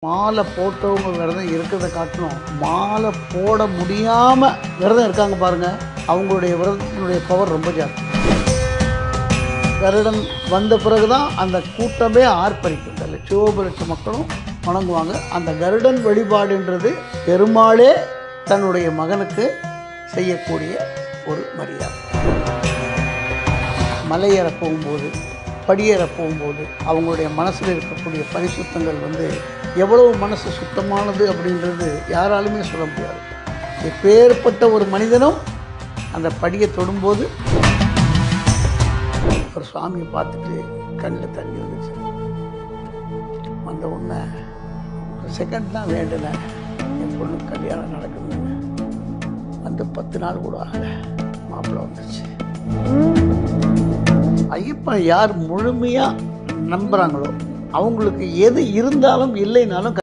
மாலை போட்டவங்க விரதம் இருக்கிறத காட்டணும். மாலை போட முடியாமல் விரதம் இருக்காங்க பாருங்கள், அவங்களுடைய விரதத்தினுடைய பவர் ரொம்ப ஜாஸ்தி. கருடன் வந்த பிறகு தான் அந்த கூட்டமே ஆர்ப்பரிக்கும். லட்சோப மக்களும் வணங்குவாங்க. அந்த கருடன் வழிபாடுன்றது பெருமாளே தன்னுடைய மகனுக்கு செய்யக்கூடிய ஒரு மரியாதை. மலையேற போகும்போது, படியேற போகும்போது அவங்களுடைய மனசில் இருக்கக்கூடிய பரிசுத்தங்கள் எவ்வளவு மனசு சுத்தமானது அப்படின்றது யாராலுமே சொல்ல முடியாது. எப்பேற்பட்ட ஒரு மனிதனும் அந்த படியை தொடும்போது ஒரு சுவாமியை பார்த்துட்டு கண்ணில் தண்ணி வந்துச்சு. வந்த உடனே ஒரு செகண்ட் தான் வேண்டலை, என் பொண்ணு கல்யாணம் நடக்குதுன்னு. வந்து 10 நாள் கூட ஆகலை, மாப்பிள்ளை வந்துச்சு. ஐயப்பன் யார் முழுமையாக நம்புகிறாங்களோ அவங்களுக்கு எது இருந்தாலும் இல்லைனாலும்